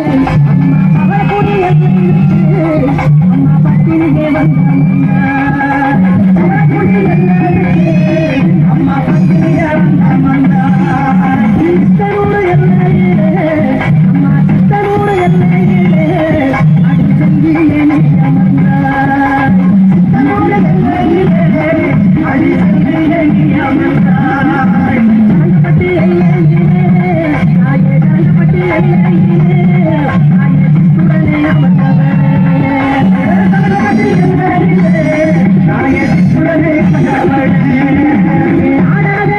அம்மா பவளக்குடி அம்மா பத்தினியே வந்த பவளக்குடி அம்மா பத்தினியே வந்த சித்தனூடு அம்மா சித்தனூடு அடி செஞ்சியே நீ அமர்ந்தாய் சித்தனூடு அடி செஞ்சியே நீ அமர்ந்தாய் பட்டி ஆடாத